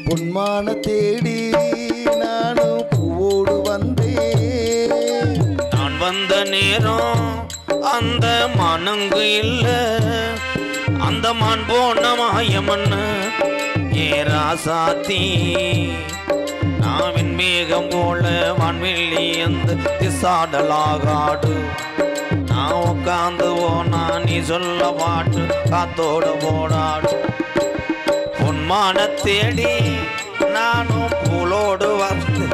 பொன்மான தேடி நானும் பூவோடு வந்தேன். நான் வந்த நேரம் அந்த மனங்கு இல்ல, அந்த மான் போன மாயமன்னு ஏராசாத்தி. நாவின் மேகம் போல வான்வெள்ளி அந்த திசாடலாகாடு. நான் உட்காந்து போனா நீ சொல்ல பாட்டு காத்தோட போடாடு. பொன்மான தேடி நானும் பூலோடு வந்து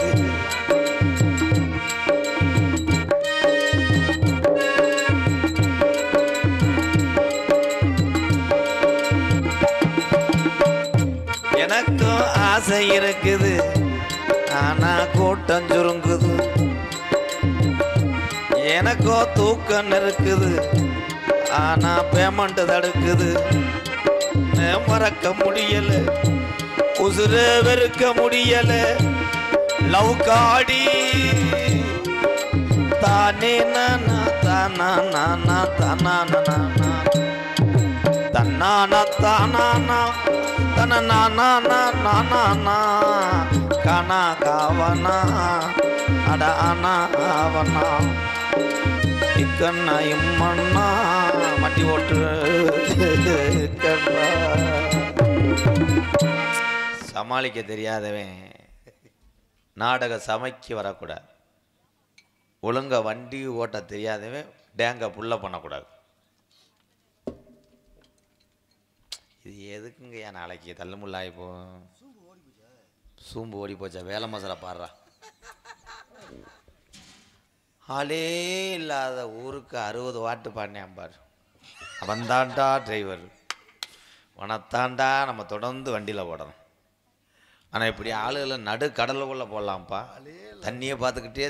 எனக்கும் ஆசை இருக்குது, ஆனா கூட்டம் சுருங்குது. எனக்கோ தூக்கம் இருக்குது, ஆனா பேமெண்ட் தடுக்குது. மறக்க முடியல, உசுர வெறுக்க முடியல. லவ் காடி தானே நானா தானா நானா தானா நானா தன்னானா தானா தன கானா காவனா அட அனா ஆவனா இக்கண்ணா இம்மண்ணா மட்டி ஓட்டு. சமாளிக்க தெரியாதவன் நாடக சமைக்க வரக்கூடாது. ஒழுங்கா வண்டி ஓட்ட தெரியாதவன் டேங்க புள்ள பண்ணக்கூடாது. இது எதுக்குங்கய்யா? நாளைக்கு தள்ளுமுள்ளாகி போ, சூம்பு ஓடி போச்சா, வேலை மசாலா பாடுறா. ஆளே இல்லாத ஊருக்கு 60 வாட்டு பாடினேன் பாரு. அவன் தாண்டா டிரைவர், உனத்தாண்டா நம்ம தொடர்ந்து வண்டியில் போடணும். ஆனால் இப்படி ஆளுகளை நடு கடலுக்குள்ளே போடலாம்ப்பா. தண்ணியை பார்த்துக்கிட்டே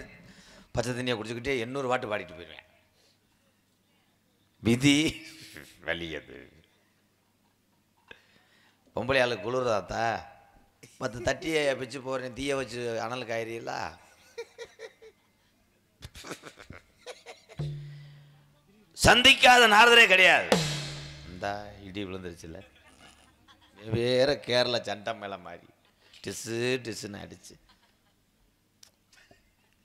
பச்சை தண்ணியை குடிச்சுக்கிட்டே 800 வாட்டு பாடிட்டு போயிடுவேன். விதி வலியது. பொம்பளை ஆளுக்கு குளிர்தாத்தா, மற்ற தட்டியை பிச்சு போகிறேன், தீயை வச்சு அனல் காயிறீங்களா? சந்திக்காத நாரதரே கிடையாது. இந்த இடி விழுந்துருச்சுல, வேற கேரளா சண்டை மேலே மாதிரி டிஸ்ஸு டிஸ்ஸுன்னு அடிச்சு.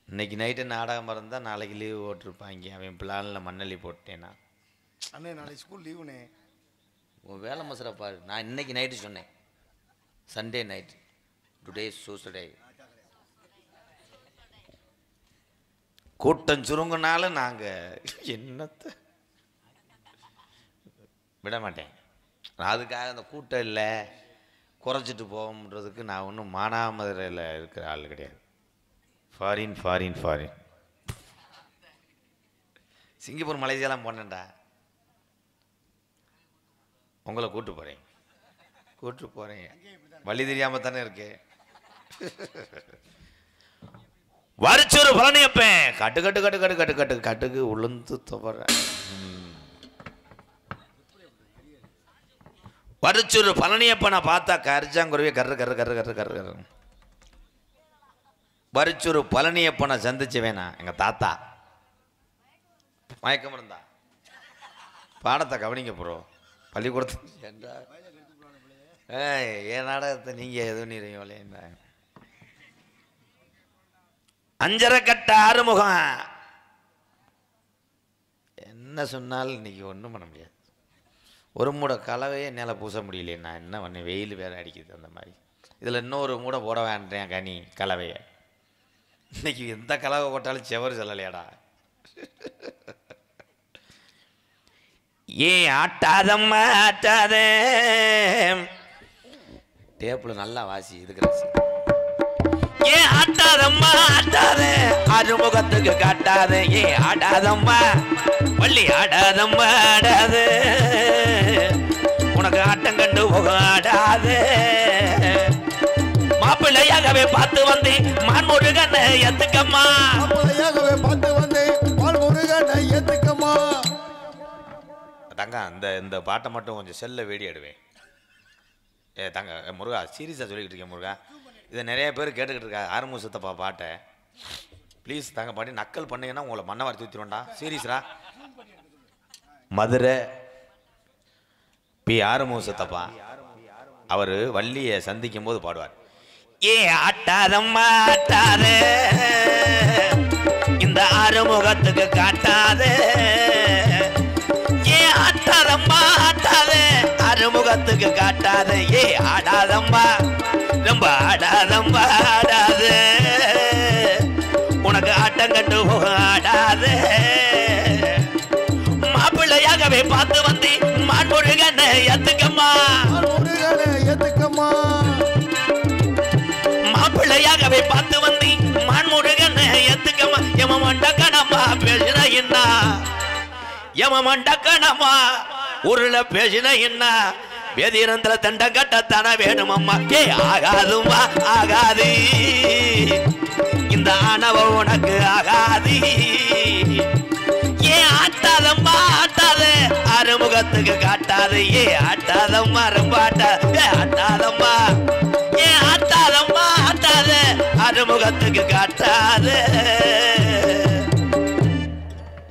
இன்னைக்கு நைட்டு நாடகம் இருந்தால் நாளைக்கு லீவு போட்டிருப்பாங்க. அவன் பிளானில் மண்ணள்ளி போட்டேன்னா அண்ணே நாளைக்கு ஸ்கூல் லீவுண்ணே. உன் வேலை மசரா பாரு. நான் இன்னைக்கு நைட்டு சொன்னேன், சண்டே நைட், டுடே சூசடே. கூட்டம் சுருங்கினாலும் நாங்கள் என்னத்தை விட மாட்டேன். அதுக்காக அந்த கூட்டம் இல்லை குறைச்சிட்டு போகன்றதுக்கு நான் ஒன்றும் மானாமதுரையில் இருக்கிற ஆள் கிடையாது. ஃபாரின் ஃபாரின் ஃபாரின் சிங்கப்பூர் மலேசியாலாம் போனேன்டா. உங்களை கூட்டு போகிறேன் வழி தெரியாமல் தானே இருக்கு. வரிச்சொரு பழனியப்பேன் கட்டு கட்டு கட்டு கட்டு கட்டு கட்டு கட்டுக்கு உளுந்து துவறேன். வரிச்சொரு பழனியப்பனை பார்த்தா கரிச்சாங்குருவே கரு கரு கரு கரு கரு கரு. வரிச்சொரு பழனியப்பனை சந்திச்சு வேணா எங்கள் தாத்தா மயக்கம் இருந்தா. பாடத்தை கவனிங்க ப்ரோ, பள்ளிக்கூடத்து என் நாடகத்தை நீங்கள் எதுவும் நீங்களே. அஞ்சரை கட்ட ஆறுமுகம் என்ன சொன்னாலும் இன்னைக்கு ஒன்றும் பண்ண முடியாது. ஒரு மூடை கலவையே என்னால் பூச முடியலையே. நான் என்ன பண்ண, வெயில் வேறு அடிக்குது. அந்த மாதிரி இதில் இன்னொரு மூடை போட வேண்டேன் கனி கலவையை. இன்னைக்கு எந்த கலவை போட்டாலும் செவரு சொல்லலையாடா. ஏன் ஆட்டாதம்மா ஆட்டாதே, டேப்பில் நல்லா வாசி இதுக்கு. ஏன் ஆட்டாதம்மா ஆட்டாதே, அறுமுகத்துக்கு காட்டாதே. ஏன் ஆடாதம்மா பள்ளி ஆடாதம்மா ஆடாது, உனக்கு ஆட்டம் கண்டு போக ஆடாது. மாப்பிள்ளையாகவே பார்த்து வந்தேன் மான்முருகனை ஏத்துக்கம்மா. மாப்பிள்ளையாகவே பார்த்து வந்தேன் மான்முருகனை ஏத்துக்கம்மா. தங்க இந்த பாட்டை மட்டும் கொஞ்சம் செல்ல வேடி ஆடுவேன். தங்க முருகா சீரியஸாக சொல்லிக்கிட்டு இருக்கேன் முருகா. இதை நிறைய பேர் கேட்டுக்கிட்டு இருக்கா ஆறுமுக சித்தப்பா பாட்டை. ப்ளீஸ் தாங்க பாட்டி நக்கல் பண்ணீங்கன்னா உங்களை மண்ணவாரி தூத்திடுவேன்டா. சீரியஸ்ரா. மதுரை பி ஆறுமுக சித்தப்பா அவர் வள்ளியை சந்திக்கும் போது பாடுவார். ஏ ஆட்டாதம்மா ஆட்டாதே, இந்த அறுமுகத்துக்கு காட்டாதே. ஏ ஆட்டாதம்மா ஆட்டாதே, அறுமுகத்துக்கு காட்டாதே. ஏ ஆடாதம்மா ரொம்ப ஆடாதம்மா ஆடாதே, உனக்கு ஆட்டம் கண்டு ஆடாதே. மாப்பிள்ளையாகவே பார்த்து வந்து மான்முருகனை ஏத்துக்கம்மா, முருகனை ஏத்துக்கம்மா. மாப்பிள்ளையாகவே பார்த்து வந்து மான்முருகனை ஏத்துக்கம்மா. எம மண்டக்கணமா பேசின என்ன, எம மண்டக்கணமா உருள பேசின என்ன, வேதிரந்திர தண்டம் கட்டத்தான வேணுமம்மா. ஏ ஆகாதுமா ஆகாது, இந்த ஆணவ உனக்கு ஆகாது. ஏ ஆட்டாதம்மா ஆட்டாது, அறுமுகத்துக்கு காட்டாது. ஏ ஆட்டாதம்மா ரொம்ப ஆட்டாதம்மா. ஏ ஆட்டாதம்மா ஆட்டாது, அறுமுகத்துக்கு காட்டாது.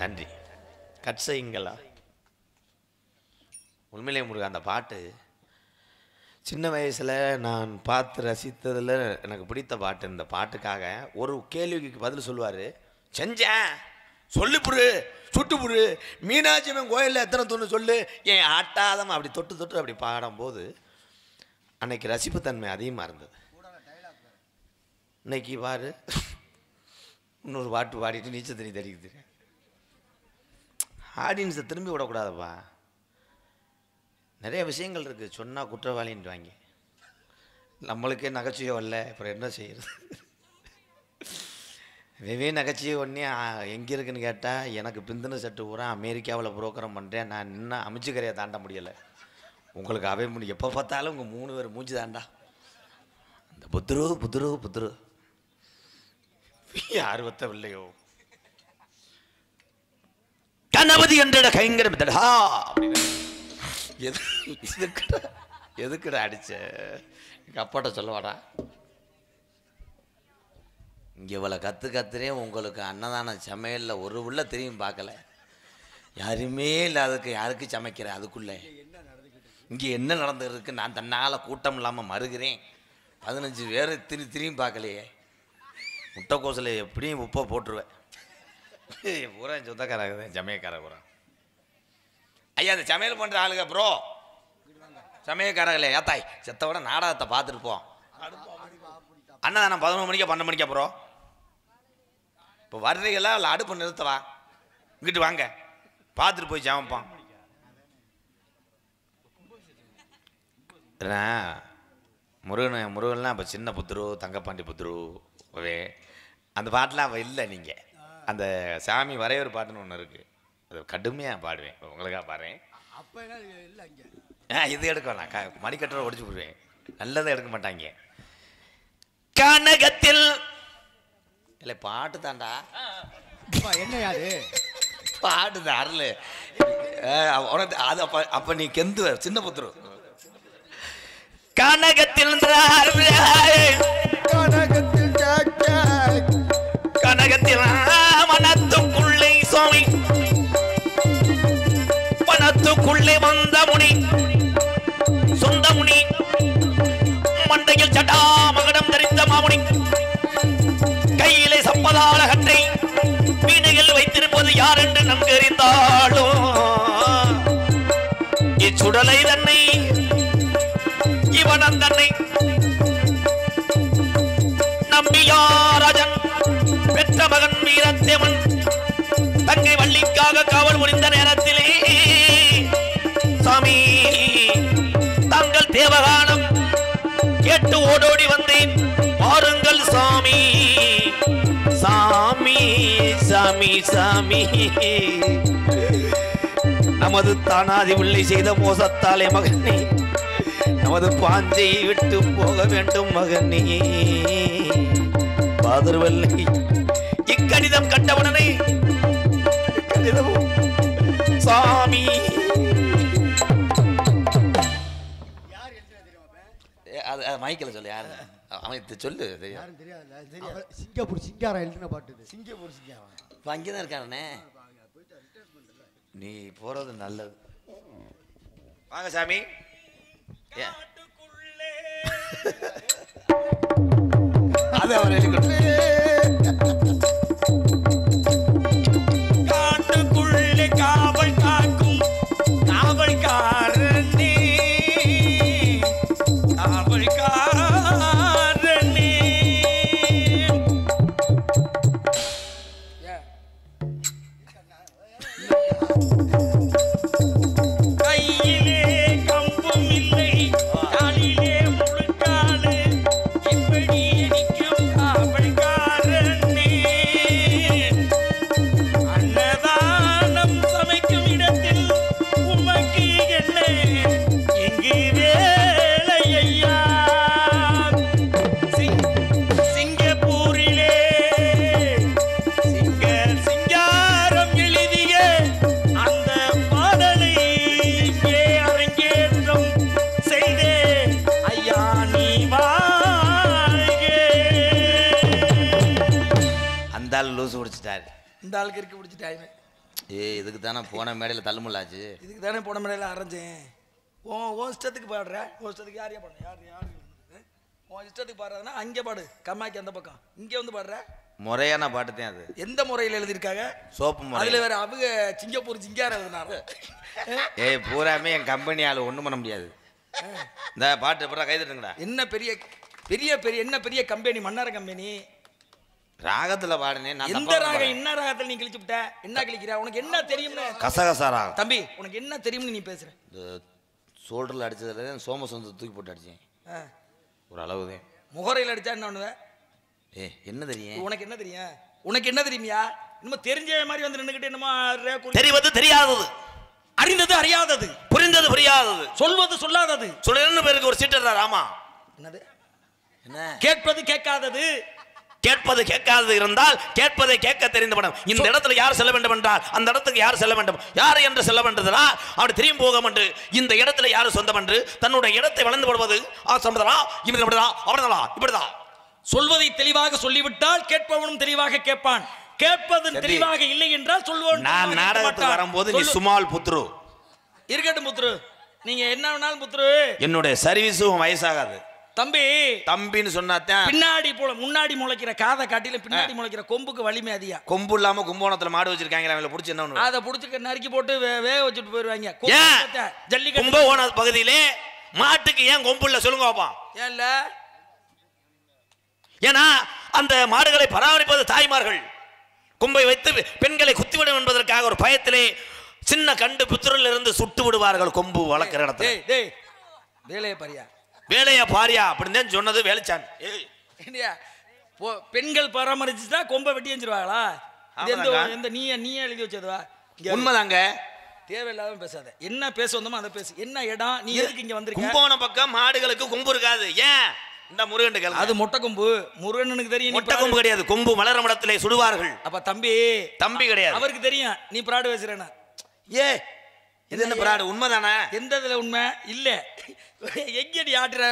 நன்றி. கட் செய்யுங்களா. உண்மையிலே முருகா அந்த பாட்டு சின்ன வயசில் நான் பார்த்து ரசித்ததில் எனக்கு பிடித்த பாட்டு. இந்த பாட்டுக்காக ஒரு கேள்விக்கு பதில் சொல்லுவார். செஞ்சேன் சொல்லிப்புடு சுட்டுப்புடு, மீனாட்சி அம்மன் கோயிலில் எத்தனை தூணு சொல்லு, ஏன் ஆட்டாதம் அப்படி தொட்டு தொட்டு அப்படி பாடும்போது அன்னைக்கு ரசிப்புத்தன்மை அதிகமாக இருந்தது. இன்னைக்கு பாரு இன்னொரு பாட்டு பாடிட்டு நீச்சல் தண்ணி தடிக்குது. ஆடியன்ஸை திரும்பி விடக்கூடாதுப்பா. நிறைய விஷயங்கள் இருக்குது, சொன்னால் குற்றவாளின்ட்டு வாங்கி நம்மளுக்கே நகைச்சுவை வரல, அப்புறம் என்ன செய்யுது. வெவ்வே நகைச்சுவை ஒன்றே எங்கே இருக்குன்னு கேட்டால், எனக்கு பிந்தின சட்டு பூரா அமெரிக்காவில் புரோக்கரம் பண்ணுறேன், நான் இன்னும் அமைச்சுக்கரையை தாண்ட முடியலை. உங்களுக்கு அவை முடியும், எப்போ பார்த்தாலும் உங்கள் 3 பேர் மூச்சு தாண்டா. அந்த புத்துரு புத்துரு புத்துரு ஆர்வத்தை இல்லையோ. கணபதி என்ற கைங்கரம் அப்படின்னு எதுக்குடா அடிச்ச எங்க அப்பாட்ட சொல்லவாடா. இங்க இவ்வளோ கத்துறே உங்களுக்கு அன்னதான சமையலில் ஒரு உள்ள தெரியும் பார்க்கல, யாருமே இல்லாததுக்கு யாருக்கு சமைக்கிற, அதுக்குள்ளே இங்கே என்ன நடந்துருக்கு. நான் தன்னால் கூட்டம் இல்லாமல் மறுகிறேன். 15 பேர் திரும்பியும் பார்க்கலையே. முட்டைக்கோசில் எப்படியும் உப்பை போட்டுருவேன். பூரா சொந்தக்காரங்க சமையக்கார பூரா. ஐயா அந்த சமையல் பண்ணுற ஆளுங்க ப்ரோ, சமையல்காரங்களே ஏத்தாய் செத்தவிட நாடகத்தை பார்த்துருப்போம். அண்ணா 11 மணிக்கா 12 மணிக்கா ப்ரோ இப்போ வர்றீங்களா இல்லை அடுப்பு நிறுத்தவா, இங்கிட்டு வாங்க பார்த்துட்டு போய் சமைப்பான். முருகன்லாம் இப்போ சின்ன புத்துரு தங்கப்பாண்டி புத்துருவே அந்த பாட்டெலாம் அவள் இல்லை. நீங்கள் அந்த சாமி வரையவர் பாட்டுன்னு ஒன்று இருக்குது, அது கடுமையாக பாடுவேன். இப்போ உங்களுக்காக பாடுறேன். இது எடுக்க வேணாம், மணிக்கட்டரை ஒடிச்சு விடுவேன். நல்லதை எடுக்க மாட்டாங்க. கனகத்தில் இல்லை பாட்டு தாண்டா, என்ன யாரு பாடுது அருள் உனக்கு அது. அப்ப நீ கெந்து சின்ன புத்துரு. கனகத்தில் கனகத்தில் மனத்துக்குள்ளே சுவாமி, மனத்துக்குள்ளே வந்த முனி சொந்த முனி, மண்டையில் சட்டா மகடம் தரித்த மாமுனி, கையிலே சப்பதால கட்டை வீணையில் வைத்திருப்பது யார் என்று நன்கு அறிந்தாலும் இச்சுடலை தன்னை இவன் தன்னை நம்பியாராஜன் பெற்ற மகன் வீரத்தேவன் தங்கை வள்ளிக்காக காவல் புரிந்த நேரத்திலே சாமி தங்கள் தேவகானம் கேட்டு ஓடோடி வந்தேன். பாருங்கள் சாமி சாமி சாமி சாமி, நமது தானாதி உள்ளே செய்த மோசத்தாலே மகனே, நமது பாஞ்சை விட்டு போக வேண்டும் மகனே. பாதர்வல்லை இக்கடிதம் கண்டவுடனே சாமி மைக்கில் சொல்லு யாரு அவன் சொல்லு. சிங்கப்பூர் சிங்காரா எழுதின பாட்டு. சிங்கப்பூர் சிங்காரா அங்கேதான் இருக்கானே. நீ போறது நல்லது. வாங்க சாமி. அதை அவர் எழுதி காட்டுக்குள்ளே காவல் காக்கும் காவல்காரனே காவல்காரனே. கையிலே கம்பும் இல்லை காலிலே முழுக்காடு இப்படி நிற்கும் காவல்காரனே. அன்னதானம் சமைக்கும் இடத்தில் உமக்கு என்ன எங்கு வேலை ஐயா. சிங்கப்பூரிலே சிங்காரம் எழுதிய அந்த பாடலை இங்கே அரங்கேற்றம் செய்தே ஐயா நீ வாழ்க. அந்த ஆள் லூசு குடிச்சிட்டாரு. இந்த ஆளுக்கு இருக்கு பிடிச்சிட்டாங்க. இதுக்கு தானே போன மேடையில் தள்ளுமுள்ளாச்சு. இதுக்கு தானே போன முறையில் அரைஞ்சேன். ஓ இஷ்டத்துக்கு பாடுற. ஓ இஷ்டத்துக்கு யாரையா பாடுற? யார் உன் இஷ்டத்துக்கு பாடுறதுன்னா அங்கே பாடு. கம்மாக்கி அந்த பக்கம் இங்கே வந்து பாடுற. முறையான பாட்டு தான் அது. எந்த முறையில் எழுதியிருக்காங்க? சோப்பு முறை. அதில் வேற அவங்க சிங்கப்பூர் சிங்காரம் எழுதினாரு. பூராமே என் கம்பெனி ஆள் ஒன்றும் பண்ண முடியாது. இந்த பாட்டு எப்படா கை தட்டுங்கடா. என்ன பெரிய பெரிய பெரிய என்ன பெரிய கம்பெனி? மன்னார கம்பெனி. ராகத்தில் பாடுனேன் நான். எந்த ராகம்? என்ன ராகத்தில் நீ கிழிச்சு விட்ட? என்ன கிழிக்கிற? உனக்கு என்ன தெரியும்னு? கசகசா ராகம். தம்பி உனக்கு என்ன தெரியும்னு நீ பேசுற? இந்த சோல்டரில் அடிச்சதுல சோமசுந்தர தூக்கி போட்டு அடிச்சேன். ஒரு அளவுதான். முகரையில் அடிச்சா என்ன பண்ணுவேன்? என்ன தெரியும் உனக்கு? என்ன தெரியும்? உனக்கு என்ன தெரியுமியா? என்னமோ தெரிஞ்ச மாதிரி வந்து நின்னுக்கிட்டு என்னமோ தெரிவது தெரியாதது, அறிந்தது அறியாதது, புரிந்தது புரியாதது, சொல்வது சொல்லாதது. சொல்ல பேருக்கு ஒரு சீட்டர் ராமா. என்னது? என்ன? கேட்பது கேட்காதது. கேட்பது கேட்காதது இருந்தால் கேட்பதை கேட்க தெரிந்த படம். இந்த இடத்துல யார் செல்ல வேண்டும் என்றால் அந்த இடத்துக்கு யார் செல்ல வேண்டும், யார் என்று செல்ல வேண்டதுனா அப்படி தெரியும் போகும் என்று இந்த இடத்துல யார் சொந்தம் என்று தன்னுடைய இடத்தை வளர்ந்து போடுவது இப்படிதான். சொல்வதை தெளிவாக சொல்லிவிட்டால் கேட்பவனும் தெளிவாக கேட்பான். கேட்பது தெளிவாக இல்லை என்றால் சொல்வோம். நான் நாடகத்துக்கு வரும்போது நீ சுமால் புத்ரு இருக்கட்டும். புத்ரு நீங்க என்ன வேணாலும் புத்ரு. என்னுடைய சர்வீஸும் வயசாகாது. தம்பி தம்பின்னு சொன்னாத்தான். பின்னாடி போல முன்னாடி முளைக்கிற காதை காட்டில பின்னாடி முளைக்கிற கொம்புக்கு வலிமை அதிகம். கொம்பு இல்லாம கும்போணத்துல மாடு வச்சிருக்காங்க. அவங்கள புடிச்சு என்ன பண்ணுவாங்க? அதை புடிச்சு நறுக்கி போட்டு வேக வச்சுட்டு போயிருவாங்க. ஜல்லிக்கட்டு கும்பகோண பகுதியிலே மாட்டுக்கு ஏன் கொம்பு இல்ல சொல்லுங்க பாப்போம். ஏன்ல? ஏன்னா அந்த மாடுகளை பராமரிப்பது தாய்மார்கள். கொம்பை வைத்து பெண்களை குத்திவிடும் என்பதற்காக ஒரு பயத்திலே சின்ன கண்டு புத்திரில் இருந்து சுட்டு விடுவார்கள். கொம்பு வளர்க்கிற இடத்துல வேலையை பாரியா, வேலையா பாரியா அப்படின்னு சொன்னது வேலைச்சாமி. பெண்கள் பராமரிச்சுட்டா கொம்பை வெட்டி வச்சிருவாங்களா? எந்த நீ எழுதி வச்சதுவா? உண்மைதாங்க. தேவையில்லாத பேசாத. என்ன பேச வந்தோமோ அதை பேசு. என்ன இடம்? நீ எதுக்கு இங்க வந்திருக்க? கும்பகோணம் பக்கம் மாடுகளுக்கு கொம்பு இருக்காது. ஏன்? இந்த முருகன் அது மொட்டை கொம்பு. முருகனுக்கு தெரியும். மொட்டை கொம்பு கிடையாது. கொம்பு மலரும் இடத்திலே சுடுவார்கள். அப்ப தம்பி தம்பி கிடையாது. அவருக்கு தெரியும் நீ பிராடு பேசுறேன்னா. இது என்ன பிராடு? உண்மைதானே? எந்த இதுல உண்மை இல்ல? எங்கடி ஆட்டுற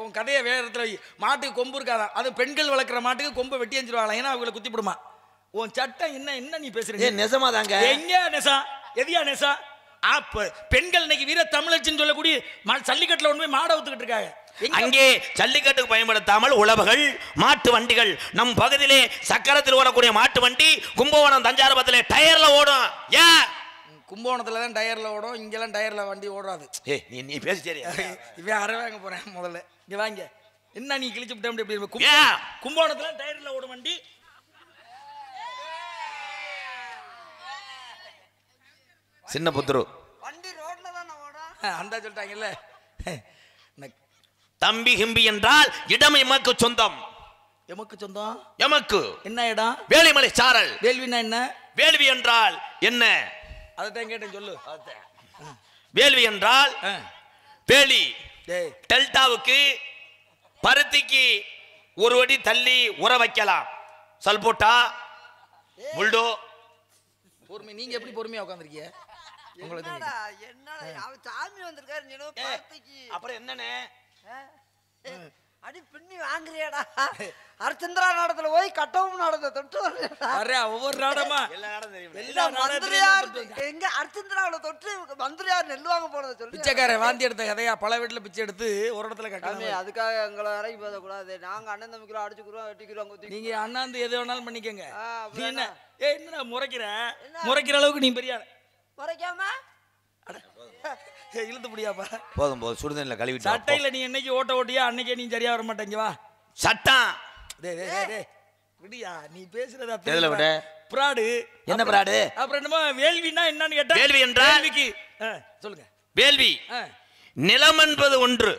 உன் கதையை வேற இடத்துல. மாட்டுக்கு கொம்பு இருக்காதான். அது பெண்கள் வளர்க்குற மாட்டுக்கு கொம்பை வெட்டி எஞ்சிருவாங்க. ஏன்னா அவங்களை குத்தி விடுமா. உன் சட்டம் என்ன நீ பேசுறீங்க? நெசமாதாங்க. எங்க நெசா? எதியா நெசா? பெண்கள் இன்னைக்கு வீர தமிழச்சின்னு சொல்லக்கூடிய ஜல்லிக்கட்டுல ஒன்று போய் மாட ஊத்துக்கிட்டு இருக்காங்க. அங்கே ஜல்லிக்கட்டுக்கு பயன்படுத்தாமல் உழவுகள் மாட்டு வண்டிகள் நம் பகுதியிலே சக்கரத்தில் ஓடக்கூடிய மாட்டு வண்டி கும்பகோணம் தஞ்சாவூரத்திலே டயர்ல ஓடும். ஏன்? கும்பகோணத்துல தான் டயர்ல ஓடும். இங்கெல்லாம் டயர்ல வண்டி ஓடாது. நீ பேசி சரியா? இவன் அரை வாங்க போறேன் முதல்ல. இங்க வாங்க. என்ன நீ கிழிச்சு விட்ட? கும்பகோணத்துல டயர்ல ஓடும் வண்டி. சின்ன புத்ரு வண்டி ரோட்ல தான் ஓடும். அந்த சொல்லிட்டாங்கல்ல. தம்பி ஹிம்பி என்றால் இடம் எமக்கு சொந்தம். எமக்கு சொந்தம்? எமக்கு என்ன இடம்? வேலிமலை சாரல். வேள்வினா என்ன? வேள்வி என்றால் என்ன? அதான் கேட்டேன் சொல்லு. வேள்வி என்றால் வேலி. டெல்டாவுக்கு பருத்திக்கு ஒரு அடி தள்ளி உர வைக்கலாம். சல்போட்டா புல்டோ. பொறுமை. நீங்க எப்படி பொறுமையா உட்கார்ந்திருக்கீங்க? உங்களுக்கு என்னடா சாமி வந்திருக்காரு. அப்புறம் என்னன்னு அடி பின்னி வாங்குறியாடா அர்ச்சந்திரா நாடத்துல போய் கட்டவும் நாடத்தை தொட்டு வர்றா ஒவ்வொரு நாடமா எல்லா நாடும் தெரியும். எல்லா மந்திரியார் நாடத்தையும் எங்க அர்ச்சந்திராவில தொட்டு மந்திரியார் நெல் வாங்க போனதை சொல்லி பிச்சைக்கார வாந்தி எடுத்த கதையா பல வீட்டுல பிச்சை எடுத்து ஒரு இடத்துல சாமி, கட்டாம அதுக்காக எங்களை இறங்கி போதக்கூடாது. நாங்க அண்ணன் தம்பிக்குள்ள அடிச்சுக்கிறோம் வெட்டிக்கிறோம் குத்தி நீங்க அண்ணாந்து எது வேணாலும் பண்ணிக்கங்க நீ அப்புறம் என்ன என்னடா முறைக்கிற அளவுக்கு நீ பெரிய ஆளு. மறைக்காம இழுத்து முடியாப்பா போதும் போதும் சுடுதண்ணில கழுவிட்டு வா, போ. சட்டையில நீ என்னைக்கு ஓட்டியா அன்னைக்கே நீ சரியா வர மாட்டேங்க வா சட்டம் விடியா நீ பேசுறதா எதுல விட? பிராடு என்ன பிராடு? அப்புறம் என்னமோ வேள்வின்னா என்னன்னு கேட்டா வேள்வி என்றால்? வேள்விக்கு சொல்லுங்க வேள்வி நிலம் என்பது ஒன்று.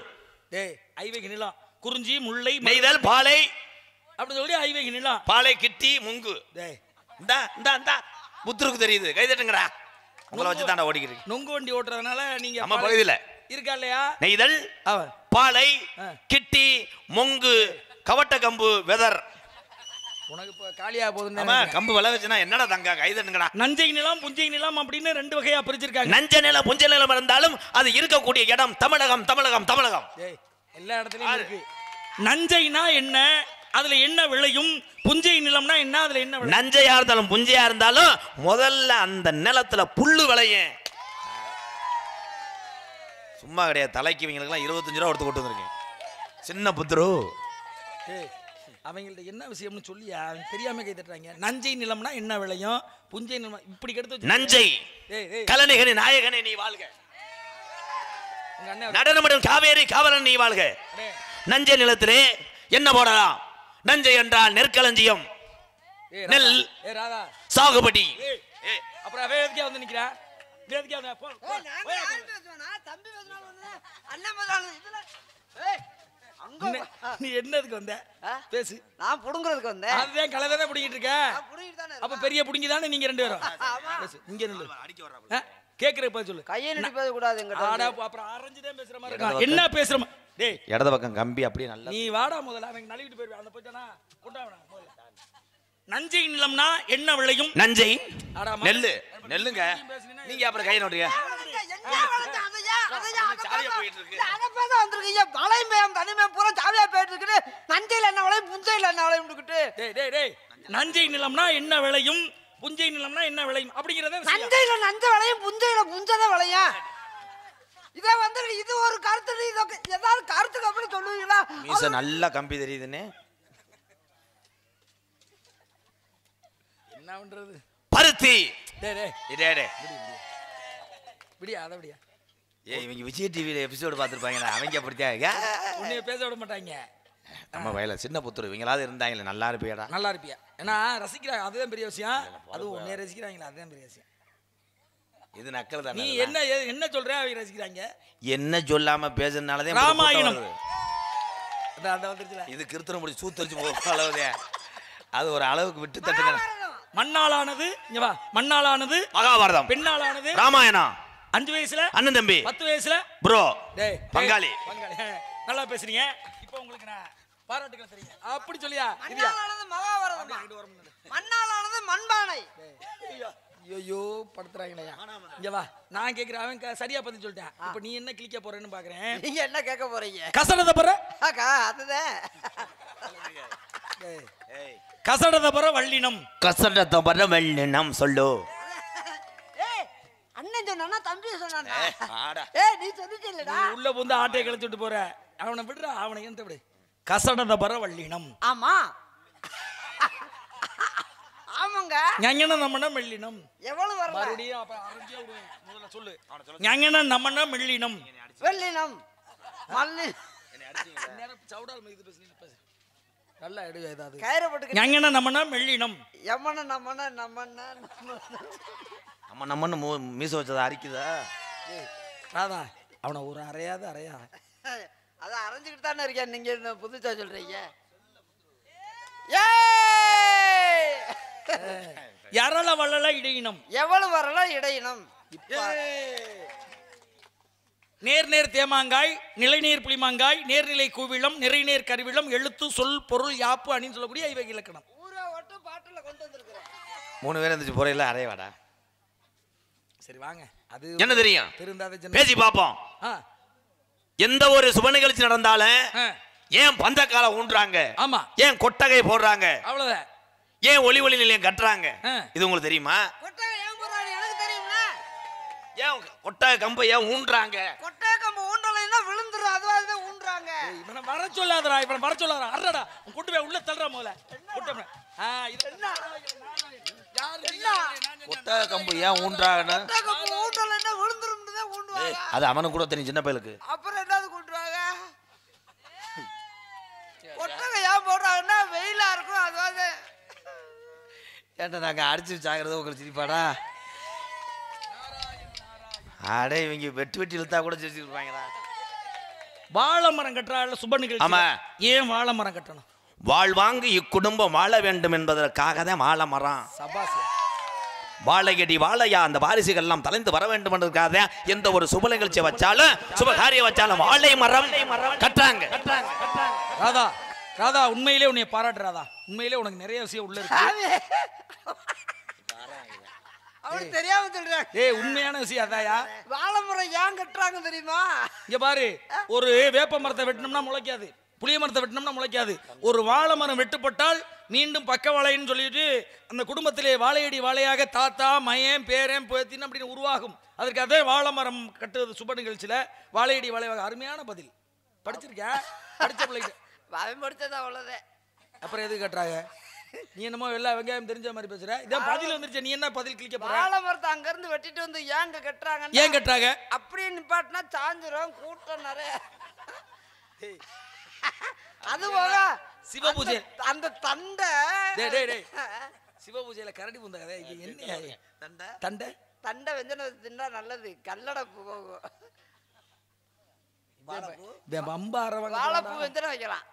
டேய் ஐவேகி நிலம் குறிஞ்சி முல்லை நெய்தல் பாலை அப்படி சொல்லி ஐவேகி நிலம் பாலை கிட்டி முங்கு. டேய் இந்தா இந்தா இந்தா புத்தருக்கு தெரியுது, கைதட்டுங்கடா. உங்களை வச்சு தாண்டா ஓடிக்கிறீங்க. நொங்கு வண்டி ஓட்டுறதுனால நீங்க நம்ம பகுதியில இருக்கா இல்லையா நெய்தல் அவன் பாலை கிட்டி மொங்கு கவட்ட கம்பு வெதர். உனக்கு இப்ப காலியா போகுதுன்னு ஆமா, கம்பு விளை வச்சுனா என்னடா தங்க கைதட்டுங்கடா. நஞ்சை நிலம் புஞ்சை நிலம் அப்படின்னு 2 வகையா பிரிச்சிருக்காங்க. நஞ்ச நிலம் புஞ்ச நிலம் இருந்தாலும் அது இருக்கக்கூடிய இடம் தமிழகம் தமிழகம் தமிழகம். டேய் எல்லா இடத்துலயும் இருக்கு. நஞ்சைனா என்ன, அதுல என்ன விளையும், புஞ்சை நிலம்னா என்ன, அதுல என்ன விளையும். நஞ்சையா இருந்தாலும் புஞ்சையா இருந்தாலும் முதல்ல அந்த நிலத்துல புல்லு விளையும். சும்மா கிடையாது, தலைக்கு இவங்களுக்குலாம் 25 ரூபா கொடுத்து கொண்டு வந்திருக்கேன். சின்ன புத்துரு அவங்கள்ட்ட என்ன விஷயம்னு சொல்லியா அவங்க தெரியாம கை தட்டுறாங்க. நஞ்சை நிலம்னா என்ன விளையும், புஞ்சை நிலம் இப்படி கெடுத்து நஞ்சை கலனிகனி நாயகனே நீ வாழ்க, உங்க அண்ணன் நடனமிடும் காவேரி காவலன் நீ வாழ்க. நஞ்சை நிலத்திலே என்ன போடலாம்? நஞ்சை என்றால் நெற்களஞ்சியம், நெல் ராதா சாகுபடி. அப்புறம் வேதிக்கா வந்து நிக்கிறா வேதிக்கா தம்பி அண்ணன் நீ என்னதுக்கு வந்த பேசு. நான் புடுங்குறதுக்கு வந்தேன். அதுதான் கலரை புடிங்கிட்டு இருக்க. அப்ப பெரிய புடிங்கி தானே நீங்க 2 பேரும். பேசு இங்க நில்லு. கேக்குற பேச சொல்லு. கையை நினைப்பது கூடாது எங்கிட்ட. ஆடா அப்புறம் அரஞ்சுதான் பேசுற மாதிரி இருக்கு. என்ன பேசுற டேய் இடது பக்கம் கம்பி அப்படியே நல்லா. நீ வாடா முதல்ல, அவன் நழுவிட்டு போயிருவான். அந்த போய்ட்டானா கொண்டாவடா முதல்ல. நஞ்சை நிலம்னா என்ன விளையும்? நஞ்சை நெல்லு நெல்லுங்க. நீங்க அப்புறம் கை நோட்டுங்க. நஞ்சையில் என்ன விளையும் புஞ்சையில் என்ன விளையும்? நஞ்சை நிலம்னா என்ன விளையும், புஞ்சை நிலம்னா என்ன விளையும் அப்படிங்கறத. நஞ்சையில நஞ்ச விளையும், புஞ்சையில புஞ்சதான் விளையும். இதை வந்து இது ஒரு கருத்து. ஏதாவது கருத்துக்கு அப்படி சொல்லுவீங்களா? மீச நல்லா கம்பி தெரியுதுன்னு என்ன பண்றது? பருத்தி. விடியா அதை விடியா. இவங்க விஜய் டிவியில எபிசோடு பார்த்துருப்பாங்க. அவங்க அப்படித்தான் உன்னைய பேச விட மாட்டாங்க. நம்ம வயல சின்ன புத்தூர் இவங்களாவது இருந்தாங்களே நல்லா இருப்பியாடா. நல்லா இருப்பியா? ஏன்னா ரசிக்கிறாங்க, அதுதான் பெரிய விஷயம். அதுவும் உன்னைய ரசிக்கிறாங்களா, அதுதான் பெரிய விஷயம். இது நக்கல் தான். நீ என்ன என்ன சொல்ற? அவங்க ரசிக்கிறாங்க. என்ன சொல்லாம பேசுறதுனாலதான் ராமாயணம் இது கிருத்தனை முடி சூத்தரிச்சு போக அளவுதே. அது ஒரு அளவுக்கு விட்டு தட்டுங்க. மண்ணாலானது இங்க வா. மண்ணாலானது மகாபாரதம், பெண்ணாலானது ராமாயணம். 5 வயசுல அண்ணன் தம்பி, 10 வயசுல ப்ரோ, டேய் பங்காளி. நல்லா பேசுறீங்க. இப்போ உங்களுக்கு நான் பாராட்டுகள் தெரியும். அப்படி சொல்லியா? மண்ணாலானது மகாபாரதம், மண்ணாலானது மண்பானை. ஐயோ படுத்துறாங்களையா. இங்க வா, நான் கேக்குறேன். அவன் சரியா பதில் சொல்லிட்டேன். இப்ப நீ என்ன கிளிக்க போறேன்னு பாக்குறேன். நீங்க என்ன கேட்க போறீங்க? கசடத பர அதுதான் கசடத பர வள்ளினம். கசடத பர வள்ளினம் சொல்லு. அண்ணன் சொன்னா தம்பி சொன்னா. நீ சொல்லிட்டீங்களா? உள்ள புந்து ஆட்டையை கழிச்சுட்டு போற. அவனை விடுறா, அவனை எந்த விடு. கசடத பர வள்ளினம். ஆமா ஆமாங்க. ஞங்கன நம்மன மெல்லினம். எவ்வளவு வரல? மறுபடியும் அப்ப அரஞ்சே விடுவேன். முதல்ல சொல்லு. ஞங்கன நம்மன மெல்லினம். வெள்ளினம் மல்லி. நேரா சவுடால் மீது பேசு. நல்லா எடுங்க ஏதாவது. கயிறு போட்டு ஞங்கன நம்மன மெல்லினம். யமன நம்மன நம்மன நம்ம நம்மன்னு மீச வச்சதா அரிக்குதா? ராதா அவனை ஒரு அறையாத அறையா. அதை அரைஞ்சுக்கிட்டு தானே இருக்கேன். நீங்க என்ன புதுசா சொல்றீங்க? யாரால வள்ளல இடையினம். எவ்வளவு வரல இடையினம். நேர் தேமாங்காய், நிலைநீர் புளிமாங்காய், நேர்நிலை கூவிளம், நிறைநீர் கருவிளம், எழுத்து சொல் பொருள் யாப்பு அணின்னு சொல்லக்கூடிய இவை இலக்கணம். ஊரை ஒட்டு பாட்டுல கொண்டு வந்திருக்கிறேன். 3 பேர் இருந்துச்சு போறையில அறையவாடா. சரி வாங்க. அது என்ன தெரியும்? திருந்தாத பேசி பாப்போம். எந்த ஒரு சுப நிகழ்ச்சி நடந்தாலும் ஏன் பந்தக்கால ஊன்றாங்க? ஆமா. ஏன் கொட்டகை போடுறாங்க? அவ்வளவுதான். ஏன் ஒளி ஒளி நிலையம் கட்டுறாங்க? இது உங்களுக்கு தெரியுமா? கொட்டகை ஏன் போறாங்க எனக்கு தெரியும்ல. ஏன் கொட்டகை கம்பை ஏன் ஊன்றாங்க? கொட்டகை கம்பு ஊண்டலைன்னா விழுந்துரும், அதுவாக தான் ஊன்றாங்க. இவனை வர சொல்லாதடா, இவனை வர சொல்லாதடா. அடடா, கொண்டு போய் உள்ள தள்ளுற முதல்ல. கொண்டு போய். இது என்ன கொட்டகை கம்பு ஏன் ஊன்றாங்கன்னு கொட்டகை கம்பு ஊண்டலைன்னா விழுந்துரும் தான் ஊண்டுவாங்க. அது அவனுக்கு கூட தெரியும், சின்ன பையலுக்கு. அப்புறம் என்னது கொண்டுவாங்க? கொட்டகை ஏன் போடுறாங்கன்னா வெயிலா இருக்கும், அதுவாக. ஏன்டா நாங்க அடிச்சு சாகிறது உங்களுக்கு சிரிப்பாடா? அடே இவங்க வெட்டு வெட்டி இழுத்தா கூட சிரிச்சிருப்பாங்கடா. வாழை மரம் கட்டுறாள் சுப நிகழ்ச்சி. ஆமா. ஏன் வாழை மரம் கட்டணும்? வாழ்வாங்கு இக்குடும்பம் வாழ வேண்டும் என்பதற்காக தான் வாழை மரம். சபாஸ். வாழையடி வாழையா அந்த வாரிசுகள் எல்லாம் தலைந்து வர வேண்டும் என்பதற்காக எந்த ஒரு சுப நிகழ்ச்சி வச்சாலும் சுபகாரியம் வச்சாலும் வாழை மரம் கட்டுறாங்க. ராதா, ராதா உண்மையிலே உன்னை பாராட்டுறாதா. உண்மையிலே உனக்கு நிறைய விஷயம் உள்ள இருக்கு. அவனுக்கு தெரியாம சொல்றாங்க. ஏய், உண்மையான விஷயம் அதாயா. வாழை மரம் ஏன் கட்டுறாங்க தெரியுமா? இங்க பாரு, ஒரு வேப்ப மரத்தை வெட்டினோம்னா முளைக்காது, புளிய மரத்தை வெட்டினோம்னா முளைக்காது. ஒரு வாழை மரம் வெட்டுப்பட்டால் மீண்டும் பக்க வாழைன்னு சொல்லிட்டு அந்த குடும்பத்திலே வாழையடி வாழையாக தாத்தா மையன் பேரன் பேத்தின்னு அப்படின்னு உருவாகும். அதற்கு அதே வாழை மரம் கட்டுறது சுப நிகழ்ச்சியில வாழையடி வாழையாக. அருமையான பதில். படிச்சிருக்கேன், படிச்ச பிள்ளைங்க. அவன் படிச்சது அவ்வளவுதான். அப்புறம் எதுக்கு கட்டுறாங்க? நீ என்னமோ எல்லா வெங்காயம் தெரிஞ்ச மாதிரி பேசுற. இதான் பதில் வந்துருச்சு, நீ என்ன பதில் கிளிக்க போற? வாழை மரத்தை அங்க இருந்து வெட்டிட்டு வந்து ஏங்க கட்டுறாங்க? ஏன் கட்டுறாங்க? அப்படியே நிப்பாட்டினா சாஞ்சிரும், கூட்டம் நிறைய. அது போக சிவ பூஜை அந்த தண்டை. சிவ பூஜையில கரடி பூந்தாங்க. என்ன தண்டை? தண்டை தண்டை வெஞ்சனை தின்னா நல்லது, கல்லடப்பு போகும். வாழைப்பூ வெஞ்சனை வைக்கலாம்.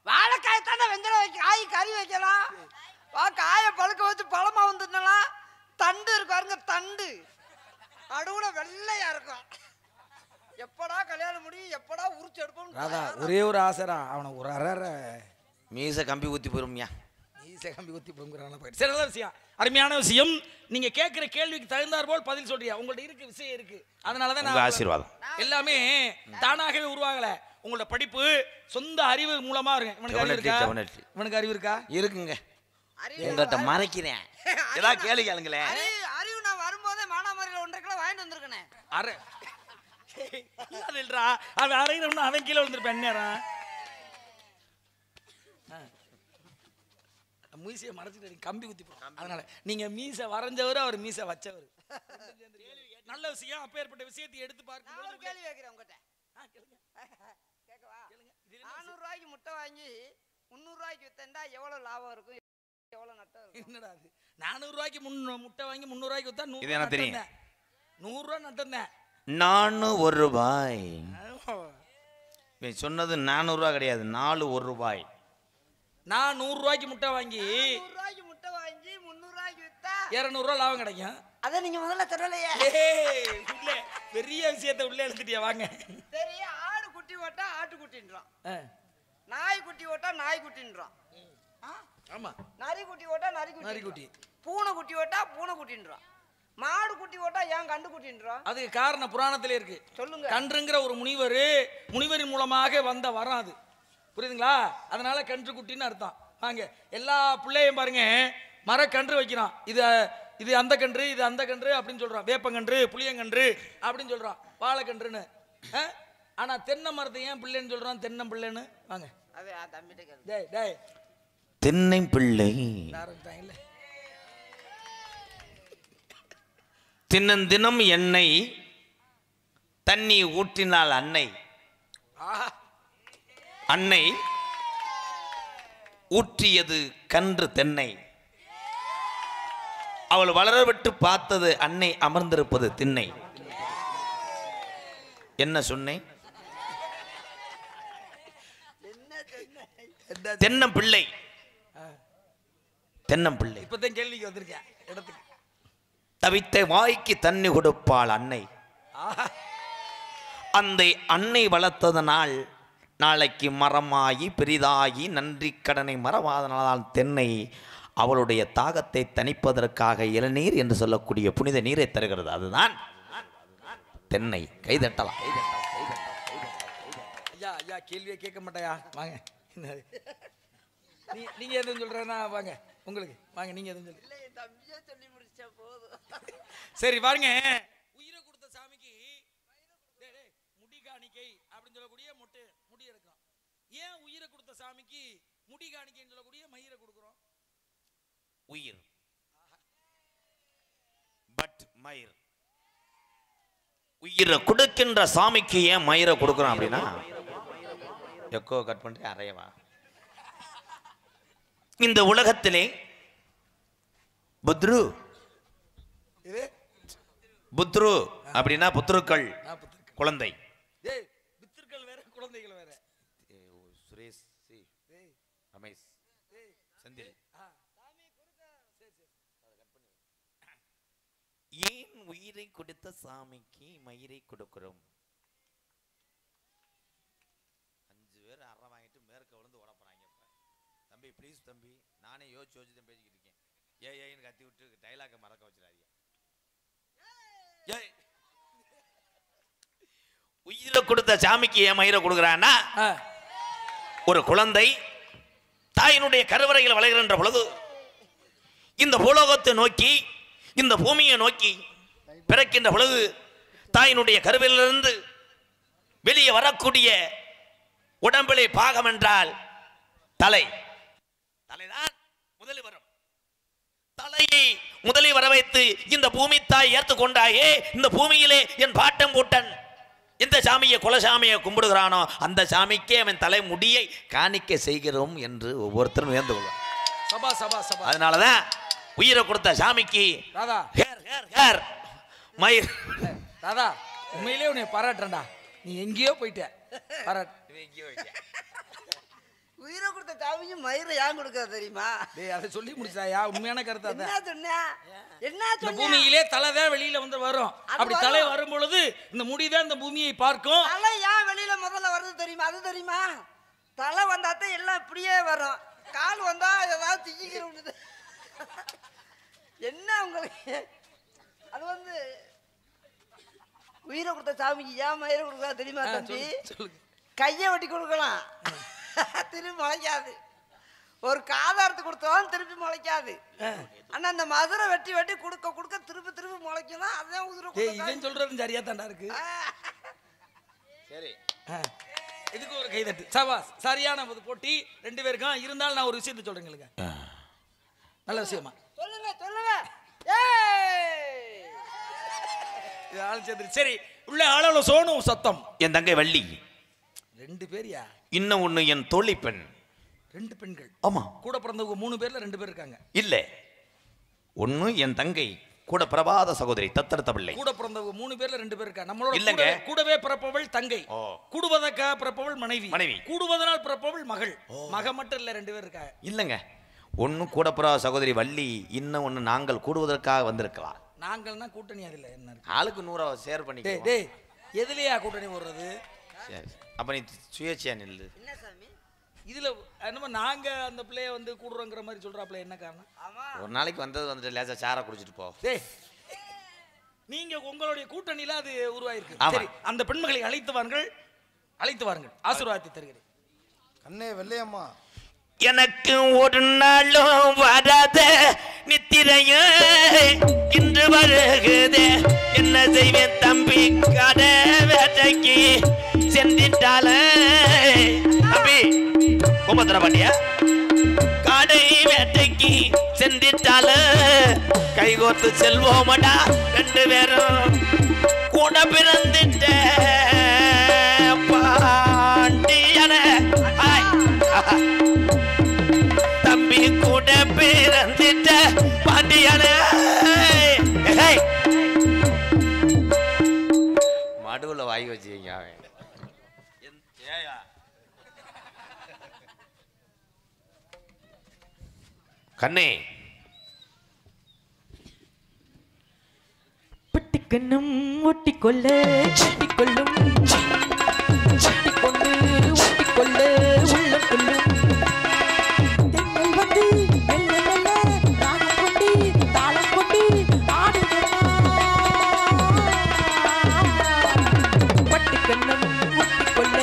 வாழைக்காய் தானே வெஞ்சனை வைக்க, காய் கறி வைக்கலாம். காயை பழுக்க வச்சு பழமா வந்துடலாம். தண்டு இருக்கு பாருங்க, தண்டு நடுவுல வெள்ளையா இருக்கும். எப்படா கல்யாணம் முடியும், எப்படா உரிச்சு எடுப்போம். ராதா ஒரே ஒரு ஆசைரா, அவனை ஒரு அரை மீச கம்பி ஊத்தி போயிருமியா? மீச கம்பி ஊத்தி போங்கிறான போயிட்டு. சரி, நல்ல விஷயம், அருமையான விஷயம். நீங்க கேட்கிற கேள்விக்கு தகுந்தார் போல் பதில் சொல்றியா? உங்கள்ட்ட இருக்கு விஷயம் இருக்கு, அதனாலதான் நான் ஆசீர்வாதம். எல்லாமே தானாகவே உருவாகல. உங்களோட படிப்பு சொந்த அறிவு மூலமா இருக்கு. இவனுக்கு அறிவு இருக்கா? இவனுக்கு அறிவு இருக்கா? இருக்குங்க. உங்கள்கிட்ட மறைக்கிறேன். ஏதாவது கேள்வி கேளுங்களேன். அறிவு நான் வரும்போதே மானாமரியில 1.5 கிலோ வாங்கிட்டு வந்திருக்கேன். அரை இல்லடா, அவன் அரையில அவன் கீழே விழுந்திருப்பேன். நேரம் மீசையை மறைச்சிட்டு கம்பி குத்தி போடும். அதனால நீங்க மீசை வரைஞ்சவர், அவர் மீசை வச்சவர். நல்ல விஷயம். அப்பேற்பட்ட விஷயத்தை எடுத்து பார்க்க ஒரு கேள்வி கேட்கிறேன் உங்ககிட்ட. கேட்கவா? 400 ரூபாய்க்கு முட்டை வாங்கி 300 ரூபாய்க்கு வித்தா எவ்வளவு லாபம் இருக்கும், எவ்வளவு நட்டம் இருக்கும்? என்னடா அது? 400 ரூபாய்க்கு முட்டை வாங்கி 300 ரூபாய்க்கு வித்தா 100 இது எனக்கு தெரியும். 100 ரூபா நட்டம் தான். 401 ரூபாய். சொன்னது 400 ரூபாய் கிடையாது, 4 ரூபாய். நான் 100 ரூபாய்க்கு முட்டை வாங்கி 100 ரூபாய்க்கு முட்டை வாங்கி 300 ரூபாய்க்கு வித்தா 200 ரூபாய் லாபம் கிடைக்கும். அத நீங்க முதல்ல சொல்லலையே. பெரிய விஷயத்தை உள்ள எழுதிட்டியா? வாங்க. சரி, ஆடு குட்டி ஓட்டா ஆட்டு குட்டின்றான், நாய் குட்டி ஓட்டா நாய் குட்டின்றான். ஆமா, நரி குட்டி ஓட்டா நரி குட்டி, பூனை குட்டி ஓட்டா பூனை குட்டின்றான். மாடு குட்டி ஓட்டா ஏன் கண்டு குட்டின்றான்? அதுக்கு காரணம் புராணத்திலே இருக்கு. சொல்லுங்க. கன்றுங்கிற ஒரு முனிவரின் மூலமாக வந்த வரம் அது, புரியுதுங்களா? அதனால கன்று குட்டின்னு அர்த்தம். வாங்க, எல்லா பிள்ளையும் பாருங்க மரக்கன்று வைக்கிறான். இது அந்த கன்று, இது அந்த கன்று அப்படின்னு சொல்றான். வேப்பங்கன்று, புளியங்கன்று அப்படின்னு சொல்றான், வாழைக்கன்றுன்னு. ஆனா தென்னை மரத்தை ஏன் பிள்ளைன்னு சொல்றான்? தென்னம் பிள்ளைன்னு. வாங்க, தென்னை பிள்ளை. தினம் எண்ணெய் தண்ணி ஊற்றினால் அன்னை, அன்னை ஊற்றியது கன்று தென்னை. அவள் வளரவிட்டு பார்த்தது அன்னை அமர்ந்திருப்பது திண்ணை. என்ன சொன்னேன்? தென்னம்பிள்ளை. தென்னம்பிள்ளை. இப்பதான் கேள்விக்கு வந்திருக்கேன் இடத்துக்கு. தவித்த வாய்க்கு தண்ணி கொடுப்பாள் அன்னை. அந்த அன்னை வளர்த்ததனால் நாளைக்கு மரமாகி பெரிதாகி நன்றி கடனை மறவாதனால் தென்னை அவளுடைய தாகத்தை தணிப்பதற்காக இளநீர் என்று சொல்லக்கூடிய புனித நீரை தருகிறது. அதுதான் தென்னை. கைதட்டலாம். ஐயா ஐயா கேள்வியை கேட்க மாட்டாயா வாங்க நீங்க எதுவும் சொல்றேன்னா வாங்க உங்களுக்கு வாங்க நீங்க எதுவும் சொல்லு. இல்லை என் தம்பியே சொல்லி முடிச்சா போதும். சரி பாருங்க உயிரை கொடுத்த சாமிக்கு முடி காணிக்கை அப்படின்னு சொல்லக்கூடிய முடி எடுக்கிறோம். ஏன் உயிரை கொடுத்த சாமிக்கு முடி காணிக்கைன்னு சொல்லக்கூடிய மயிரை கொடுக்குறோம்? உயிர் பட் மயிர் உயிரை கொடுக்கின்ற சாமிக்கு ஏன் மயிரை கொடுக்குறோம் அப்படின்னா எக்கோ கட் பண்ணிட்டு அறையவா இந்த உலகத்திலே புத்ரு புத்ரு அப்படின்னா புத்ருக்கள் குழந்தை. பித்ருக்கள் வேற குழந்தைகள் வேற. சுரேஷ் ரமேஷ் செந்தில் ஏன் உயிரை கொடுத்த சாமிக்கு மயிரை கொடுக்கிறோம்? 5 பேர் அறை வாங்கிட்டு மேற்க விழுந்து உடப்புறாங்க. தம்பி ப்ளீஸ் தம்பி, நானே யோசிச்சு தான் பேசிக்கிட்டு இருக்கேன். ஏன்னு கத்தி விட்டு டைலாக்கை மறக்க வச்சிடாதீங்க. உயிரை கொடுத்த சாமிக்கு ஏன் மயிரை கொடுக்குறான்னா ஒரு குழந்தை தாயினுடைய கருவறையில் வளர்கின்ற பொழுது இந்த பூலோகத்தை நோக்கி இந்த பூமியை நோக்கி பிறக்கின்ற பொழுது தாயினுடைய கருவிலிருந்து வெளியே வரக்கூடிய உடம்பிலே பாகம் என்றால் தலைதான் முதலில் வரும். தலையை முதலில் வர வைத்து இந்த பூமி தாய் ஏற்றுக்கொண்டாயே இந்த பூமியிலே என் பாட்டம் பூட்டன் எந்த சாமியை குலசாமியை கும்பிடுகிறானோ அந்த சாமிக்கே அவன் தலை முடியை காணிக்க செய்கிறோம் என்று ஒவ்வொருத்தரும் வேந்து கொள்ளும். அதனாலதான் உயிரை கொடுத்த சாமிக்கு மயிர். ராதா உண்மையிலே உன்னை பாராட்டுறா, நீ எங்கேயோ போயிட்ட. உயிரை கொடுத்த சாமிக்கு மயிரை ஏன் கொடுக்காது தெரியுமா? அதை சொல்லி முடிச்சாயா? உண்மையான கருத்து என்ன பூமியிலே தலைதான் வெளியில வந்து வரும். அப்படி தலை வரும் பொழுது இந்த முடிதான் இந்த பூமியை பார்க்கும். தலை ஏன் வெளியில முதல்ல வருது தெரியுமா? அது தெரியுமா? தலை வந்தாத்தான் எல்லாம் இப்படியே வரும். கால் வந்தா ஏதாவது திக்கிக்கிறோம். என்ன உங்களுக்கு அது வந்து உயிரை கொடுத்த சாமிக்கு ஏன் மயிரை கொடுக்காது தெரியுமா தம்பி? கையை வெட்டி கொடுக்கலாம், திரும்பி முளைக்காது. ஒரு காதாரத்து கொடுத்தோம் திருப்பி முளைக்காது. ஆனா அந்த மதுரை வெட்டி வெட்டி கொடுக்க கொடுக்க திருப்பி முளைக்கணும். அதான் உயிரை இவன் சொல்றது சரியா தாண்டா இருக்கு. சரி, இதுக்கு ஒரு கைதட்டு. சபாஸ், சரியான போட்டி 2 பேருக்கும். இருந்தாலும் நான் ஒரு விஷயத்தை சொல்றேங்களுக்கு. நல்ல விஷயமா சொல்லுங்க. சரி, உள்ள ஆளோல சோனும் சத்தம். என் தங்கை வள்ளி 2 பேரியா? இன்னும் ஒண்ணு என் தோழி பெண். 2 பெண்கள்? ஆமா. கூட பிறந்தவங்க 3 பேர்ல 2 பேர் இருக்காங்க. இல்ல, ஒண்ணு என் தங்கை கூட பிரபாத சகோதரி தத்தெடுத்த பிள்ளை. கூட பிறந்தவங்க 3 பேர்ல 2 பேர் இருக்காங்க. நம்மளோட இல்லங்க, கூடவே பிறப்பவள் தங்கை, கூடுவதற்காக பிறப்பவள் மனைவி, கூடுவதனால் பிறப்பவள் மகள். மக மட்டும் இல்ல, 2 பேர் இருக்காங்க. இல்லங்க, ஒன்னு கூட பிரபாத சகோதரி வள்ளி, இன்னும் ஒண்ணு நாங்கள் கூடுவதற்காக வந்திருக்கலாம். நாங்கள்னா கூட்டணி அதுல என்ன இருக்கு? ஆளுக்கு 100 ஷேர் பண்ணிக்கலாம். டேய் எதுலயா கூட்டணி போடுறது? சரி, அப்ப நீ சுயேட்சையா நில்லு. என்ன சாமி இதுல என்னமோ நாங்க அந்த பிள்ளைய வந்து கூடுறோங்கிற மாதிரி சொல்றாப்ல, என்ன காரணம்? ஒரு நாளைக்கு வந்துட்டு லேசா சாரை குடிச்சிட்டு போ. டேய், நீங்க உங்களுடைய கூட்டணியில அது உருவாயிருக்கு. சரி, அந்த பெண்மகளை அழைத்து வாருங்கள். ஆசீர்வாதத்தை தருகிறேன். கண்ணே வெள்ளையம்மா, எனக்கு ஒரு நாளும் வராத நித்திரையே இன்று வருகுதே. என்ன செய்வேன் தம்பி, கடை வேட்டைக்கு சென்றிட்டால. தம்பி கோபத்திர பாண்டியா, கடை வேட்டைக்கு சென்றிட்டால. கைகோத்து செல்வோமடா 2 பேரும் கூட பிறந்திட்ட பாண்டியன. தம்பி கூட பிறந்திட்ட பாண்டியன. மடுவுல வாங்கி வச்சுக்கீங்க. அவன் கண்ணே, பட்டிக்கண்ணும் ஒட்டிக்கொள்ள ஒட்டிக்கொள்ளும், ஒட்டிக்கொண்டு ஒட்டிக்கொள்ள உள்ளம் கொள்ளும். தென்னல் வந்து மெல்ல மெல்ல ராகம் கொண்டு தாளம் கொண்டு ஆடுதம்மா. பட்டிக்கண்ணும் ஒட்டிக்கொள்ள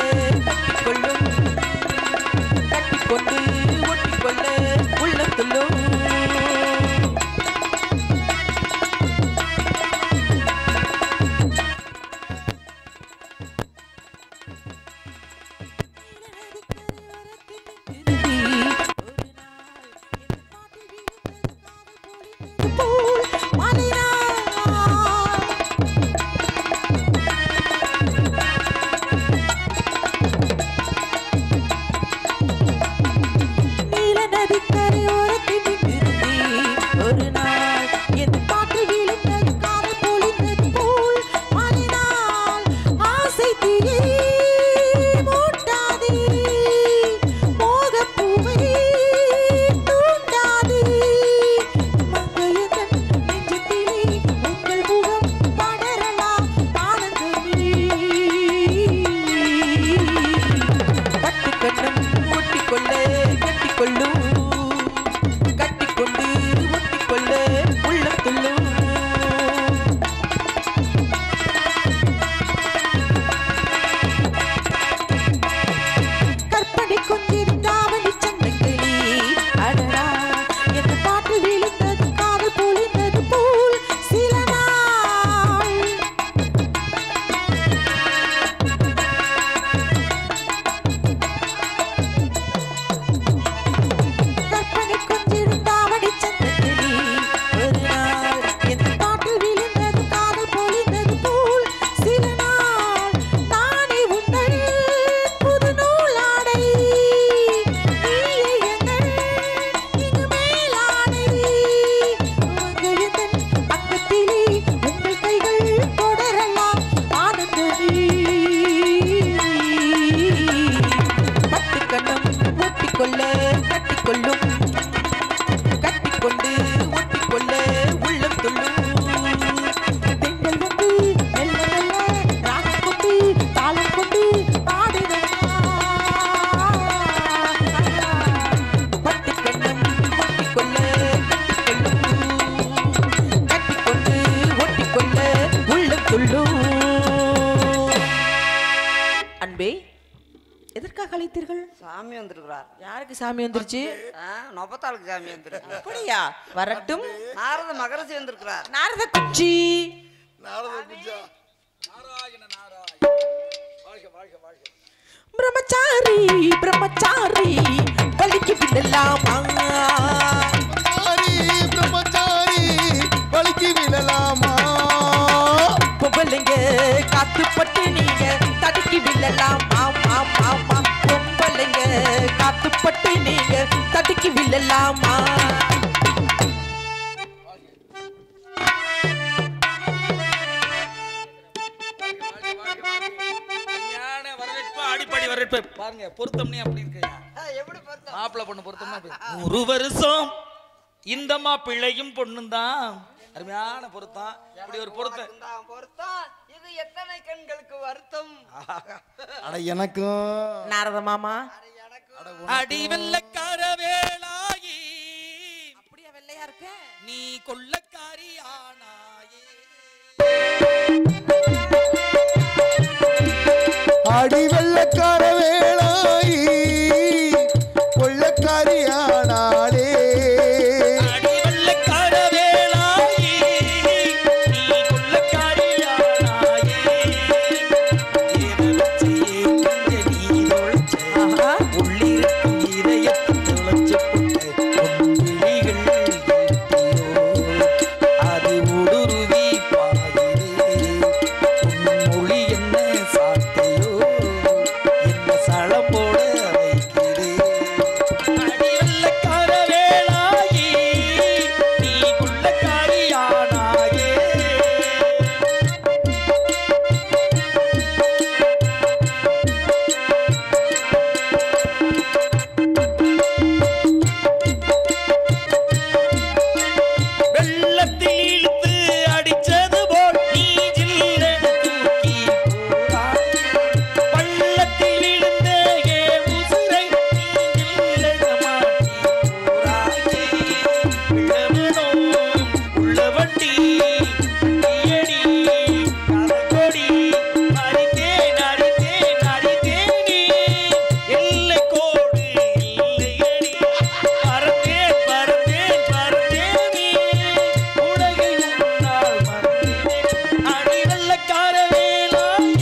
அன்பே, எதற்காக அழைத்தீர்கள்? சாமி வந்திருக்கிறார். யாருக்கு சாமி வந்துருச்சு? நொப்பத்தாளுக்கு சாமி வந்திருக்கு. அப்படியா? வரட்டும். நாரத மகரிஷி வந்திருக்கிறார். நாரத குச்சி. பிரம்மச்சாரி பிரம்மச்சாரி வலிக்கு விடலாமா? பிரம்மச்சாரி வலிக்கு விழலாமா? பொம்பளைங்க காத்துப்பட்டு நீங்க தடுக்கி விழலாம். ஆமா ஆமா, பொம்பளைங்க காத்துப்பட்டு நீங்க தடுக்கி விழலாமா? அடிப்படை வரவேற்பு பாருங்க. பொருத்தம்னே அப்படி இருக்கு. எப்படி பார்த்தா மாப்பிள்ளை பொண்ணு பொருத்தம்னா ஒரு வருஷம் இந்த மாப்பிள்ளையும் பொண்ணும் தான். அருமையான பொருத்தம். இப்படி ஒரு பொருத்தம். இது எத்தனை கண்களுக்கு வருத்தம். அட எனக்கும் நாரத மாமா. அடி வெள்ளக்கார வேளாயி, அப்படியே வெள்ளையா இருக்க. நீ கொள்ளக்காரி ஆனாயே. அடி வெள்ளக்கார வேளாயி கொள்ளக்காரியானாலே. அடி வெள்ளக்கார வேளாயி, நீ கொள்ளக்காரி ஆனாயே. ஏவலச்சே கொஞ்ச நீரோழ்ச்சே, உள்ளிருக்கும் இதயத்தை துளைச்சு புட்டு பொன்விழிகள் ஈட்டியோ. அது ஊடுருவி பாயுதே, உன் மொழி என்ன சாட்டையோ, என்ன சளம் போட வைக்கிறே. அடி வெள்ளக்கார வேளாயி, நீ கொள்ளக்காரி ஆனாயே. வெள்ளத்தில் இழுத்து அடிச்சது போல் நீ ஜில்லென தூக்கி போறாய். பள்ளத்தில் விழுந்த உசுரை நீ ஜில்லென மாட்டி போறாயே. உள்ளவனோ உள்ள வண்டி அடியடி கரகொடி அடித்தேன் அடித்தேன் அடித்தேனே. எல்லை கோடு இல்லையடி, பறந்தேன் பறந்தேன் பறந்தேனே. உலகை உன்னால் மறந்தேனே. அடி வெள்ளக்கார வேளாயி,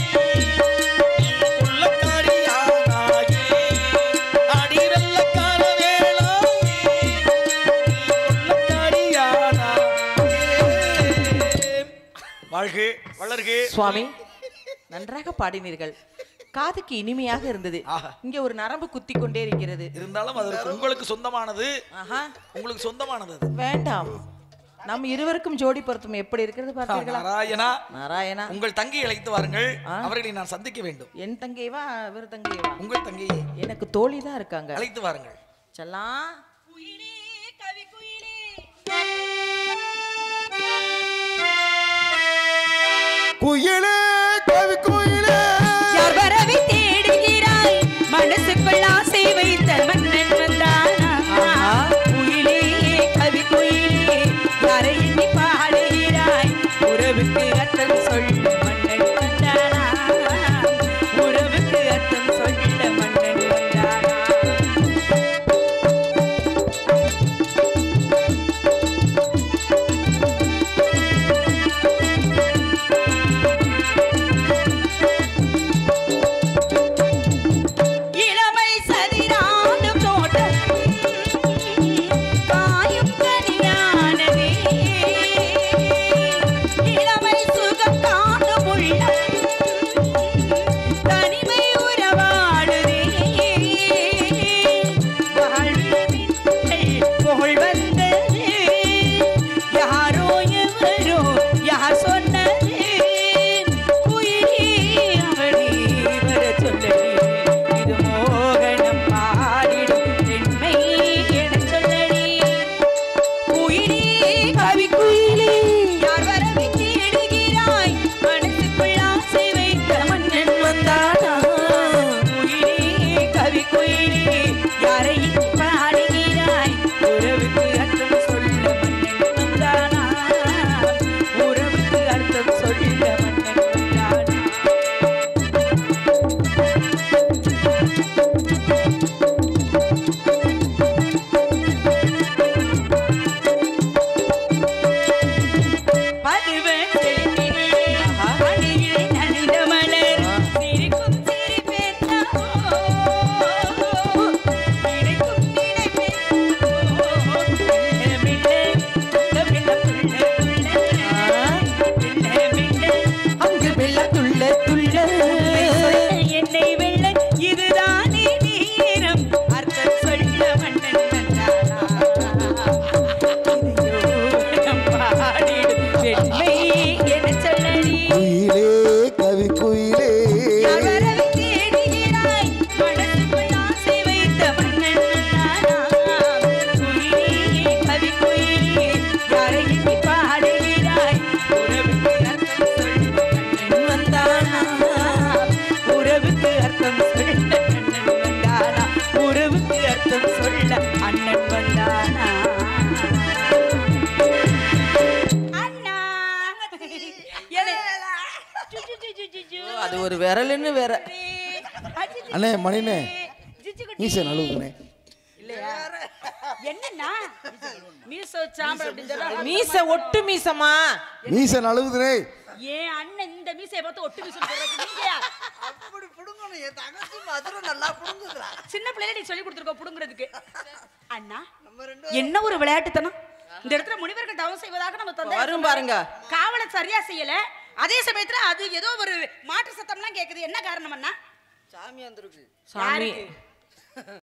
நீ கொள்ளக்காரி ஆனாயே. அடி வெள்ளக்கார வேளாயி, நீ கொள்ளக்காரி ஆனாயே. வாழ்க வளர்க. சுவாமி, நன்றாக பாடினீர்கள். காதுக்கு இனிமையாக இருந்தது. இங்க ஒரு நரம்பு குத்தி கொண்டே இருக்கிறது. இருந்தாலும் அது உங்களுக்கு சொந்தமானது. ஆஹா, உங்களுக்கு சொந்தமானது அது. வேண்டாம். நம் இருவருக்கும் ஜோடி பொருத்தம் எப்படி இருக்கிறது பார்த்தீர்களா? நாராயணா, நாராயணா, உங்கள் தங்கையை அழைத்து வாருங்கள். அவர்களை நான் சந்திக்க வேண்டும். என் தங்கைவா இவர் தங்கைவா? உங்கள் தங்கையை எனக்கு தோழி தான் இருக்காங்க. அழைத்து வாருங்கள். செல்லாம். குயிலே கவி குயிலே யார் வரவை தேடுகிறாய்? மனசுக்குள் ஆசை வைத்த மன்னன் வந்தானா? குயிலே கவி குயிலே, யாரை எண்ணி பாடுகிறாய்? உறவுக்கு அர்த்தம் சொல்ல மன்னன் வந்தானா? உறவுக்கு அர்த்தம் சொல்ல மன்னன் வந்தானா? விரலுன்னு வேற. அண்ணே மணினே மீசை நழுவுதுண்ணே. இல்லையா என்னன்னா மீச சாம்பல் அப்படின்னு சொல்றாங்க. மீச ஒட்டு மீசமா? மீசை நழுவுதுண்ணே. ஏன் அண்ணன் இந்த மீசையை பார்த்து ஒட்டு மீசை சொல்றதுக்கு நீங்க யார்? அப்படி புடுங்கணும். என் தங்கச்சி மதுரை நல்லா புடுங்குதுடா. சின்ன பிள்ளைல நீ சொல்லி கொடுத்துருக்க புடுங்குறதுக்கு. அண்ணா நம்ம ரெண்டு என்ன ஒரு விளையாட்டுத்தனம். இந்த இடத்துல முனிவர்கள் தவம் செய்வதாக நம்ம தந்தை வரும் பாருங்க. காவலை சரியா செய்யல. அதே சமயத்துல அது ஏதோ ஒரு மாற்று சத்தம்லாம் கேக்குது. என்ன காரணம் அண்ணா? சாமி வந்திருக்கு. சாமி